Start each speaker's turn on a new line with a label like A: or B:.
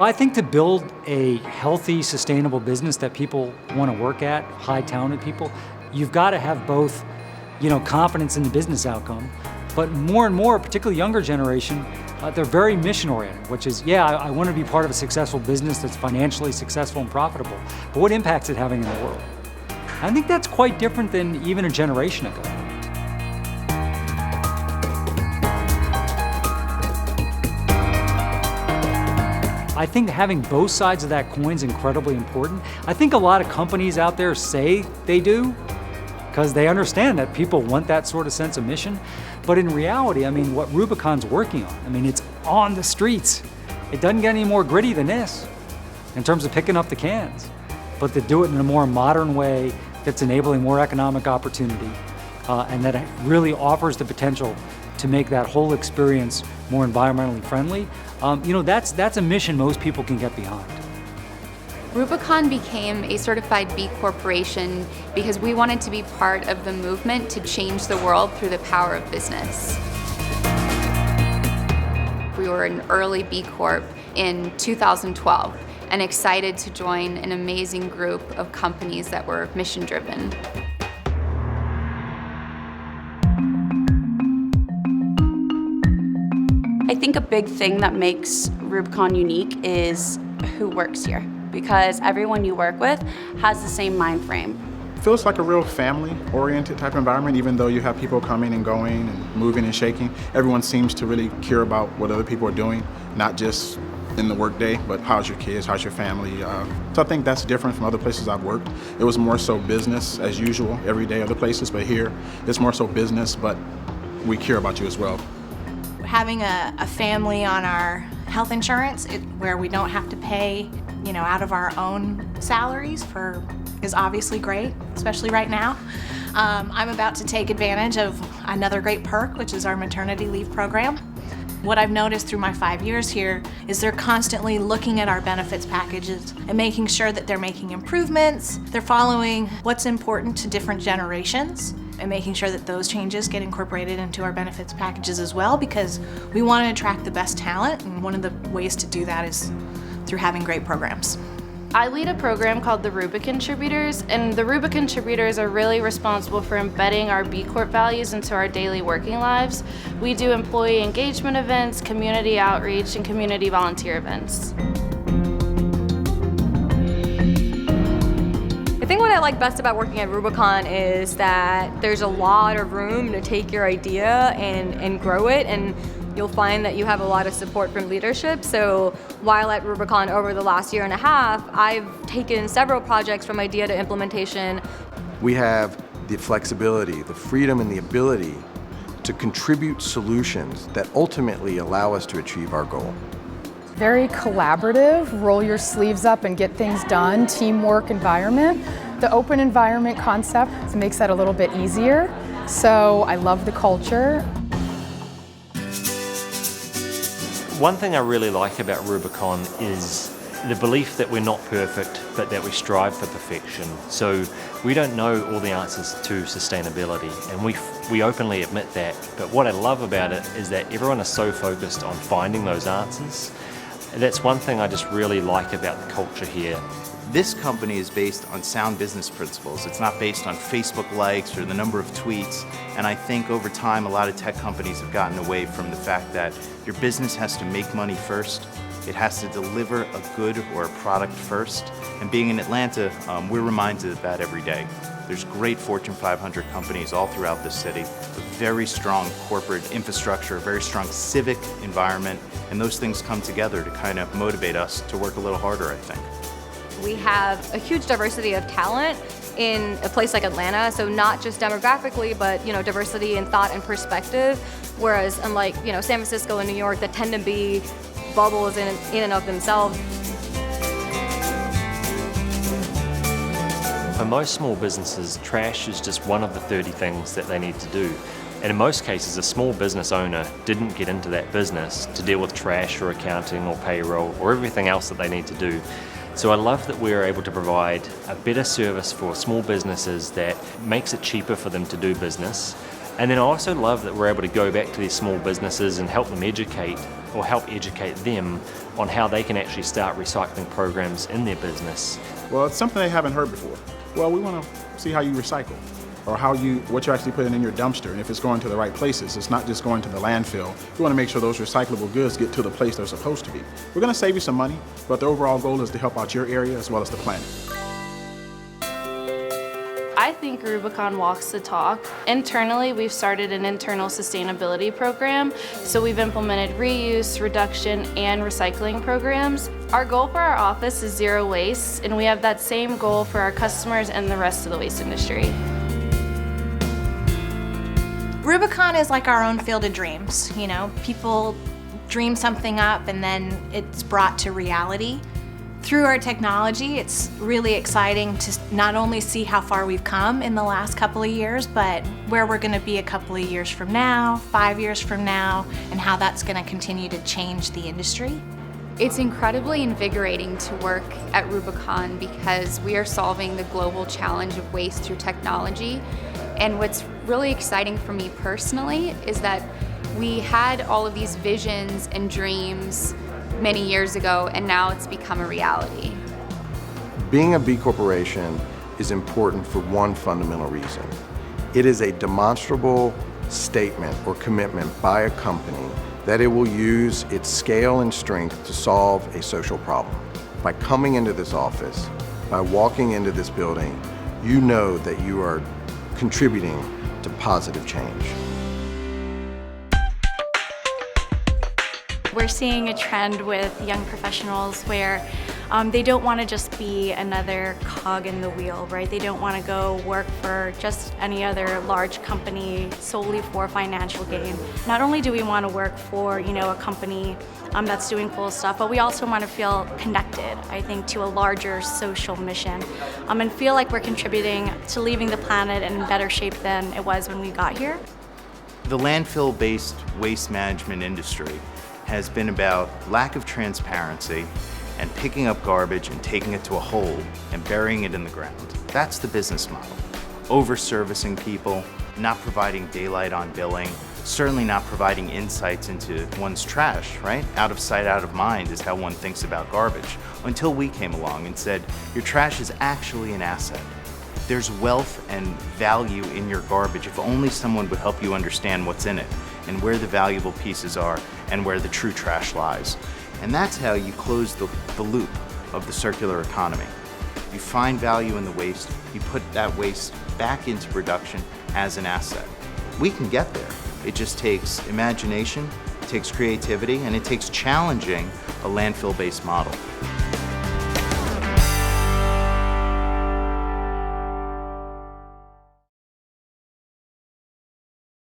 A: I think to build a healthy, sustainable business that people want to work at, high talented people, you've got to have both, confidence in the business outcome, but more and more, particularly younger generation, they're very mission oriented, which is, I want to be part of a successful business that's financially successful and profitable, but what impact's it having in the world? I think that's quite different than even a generation ago. I think having both sides of that coin is incredibly important. I think a lot of companies out there say they do because they understand that people want that sort of sense of mission. But in reality, what Rubicon's working on, it's on the streets. It doesn't get any more gritty than this in terms of picking up the cans. But to do it in a more modern way that's enabling more economic opportunity and that really offers the potential to make that whole experience more environmentally friendly, that's a mission most people can get behind.
B: Rubicon became a certified B Corporation because we wanted to be part of the movement to change the world through the power of business. We were an early B Corp in 2012 and excited to join an amazing group of companies that were mission-driven.
C: I think a big thing that makes Rubicon unique is who works here, because everyone you work with has the same mind frame.
D: It feels like a real family-oriented type environment, even though you have people coming and going and moving and shaking. Everyone seems to really care about what other people are doing, not just in the workday, but how's your kids, how's your family. So I think that's different from other places I've worked. It was more so business as usual every day other places, but here it's more so business, but we care about you as well.
E: Having a family on our health insurance where we don't have to pay, out of our own salaries is obviously great, especially right now. I'm about to take advantage of another great perk, which is our maternity leave program. What I've noticed through my 5 years here is they're constantly looking at our benefits packages and making sure that they're making improvements. They're following what's important to different generations and making sure that those changes get incorporated into our benefits packages as well, because we want to attract the best talent, and one of the ways to do that is through having great programs.
F: I lead a program called the Rubicon Contributors, and the Rubicon Contributors are really responsible for embedding our B Corp values into our daily working lives. We do employee engagement events, community outreach, and community volunteer events.
G: I think what I like best about working at Rubicon is that there's a lot of room to take your idea and grow it, and you'll find that you have a lot of support from leadership. So while at Rubicon over the last year and a half, I've taken several projects from idea to implementation.
H: We have the flexibility, the freedom, and the ability to contribute solutions that ultimately allow us to achieve our goal.
I: Very collaborative, roll your sleeves up and get things done, teamwork environment. The open environment concept makes that a little bit easier. So I love the culture.
J: One thing I really like about Rubicon is the belief that we're not perfect, but that we strive for perfection. So we don't know all the answers to sustainability, and we openly admit that. But what I love about it is that everyone is so focused on finding those answers. And that's one thing I just really like about the culture here.
K: This company is based on sound business principles. It's not based on Facebook likes or the number of tweets. And I think over time, a lot of tech companies have gotten away from the fact that your business has to make money first. It has to deliver a good or a product first. And being in Atlanta, we're reminded of that every day. There's great Fortune 500 companies all throughout the city, a very strong corporate infrastructure, a very strong civic environment, and those things come together to kind of motivate us to work a little harder, I think.
G: We have a huge diversity of talent in a place like Atlanta, so not just demographically, but diversity in thought and perspective. Whereas unlike San Francisco and New York that tend to be bubbles in and of themselves.
J: For most small businesses, trash is just one of the 30 things that they need to do. And in most cases, a small business owner didn't get into that business to deal with trash or accounting or payroll or everything else that they need to do. So I love that we're able to provide a better service for small businesses that makes it cheaper for them to do business, And then I also love that we're able to go back to these small businesses and help them educate them on how they can actually start recycling programs in their business.
D: Well, it's something they haven't heard before. Well, we want to see how you recycle, or what you're actually putting in your dumpster, and if it's going to the right places. It's not just going to the landfill. We want to make sure those recyclable goods get to the place they're supposed to be. We're going to save you some money, but the overall goal is to help out your area as well as the planet.
F: I think Rubicon walks the talk. Internally, we've started an internal sustainability program, so we've implemented reuse, reduction, and recycling programs. Our goal for our office is zero waste, and we have that same goal for our customers and the rest of the waste industry.
E: Rubicon is like our own field of dreams. You know, people dream something up and then it's brought to reality. Through our technology, it's really exciting to not only see how far we've come in the last couple of years, but where we're going to be a couple of years from now, 5 years from now, and how that's going to continue to change the industry.
B: It's incredibly invigorating to work at Rubicon because we are solving the global challenge of waste through technology. And what's really exciting for me personally is that we had all of these visions and dreams many years ago, and now it's become a reality.
H: Being a B Corporation is important for one fundamental reason. It is a demonstrable statement or commitment by a company that it will use its scale and strength to solve a social problem. By coming into this office, by walking into this building, you know that you are contributing to positive change.
L: We're seeing a trend with young professionals where they don't want to just be another cog in the wheel, right? They don't want to go work for just any other large company solely for financial gain. Not only do we want to work for, a company that's doing cool stuff, but we also want to feel connected, I think, to a larger social mission and feel like we're contributing to leaving the planet in better shape than it was when we got here.
K: The landfill-based waste management industry has been about lack of transparency and picking up garbage and taking it to a hole and burying it in the ground. That's the business model. Over-servicing people, not providing daylight on billing, certainly not providing insights into one's trash, right? Out of sight, out of mind is how one thinks about garbage. Until we came along and said, your trash is actually an asset. There's wealth and value in your garbage if only someone would help you understand what's in it and where the valuable pieces are and where the true trash lies. And that's how you close the loop of the circular economy. You find value in the waste, you put that waste back into production as an asset. We can get there. It just takes imagination, it takes creativity, and it takes challenging a landfill-based model.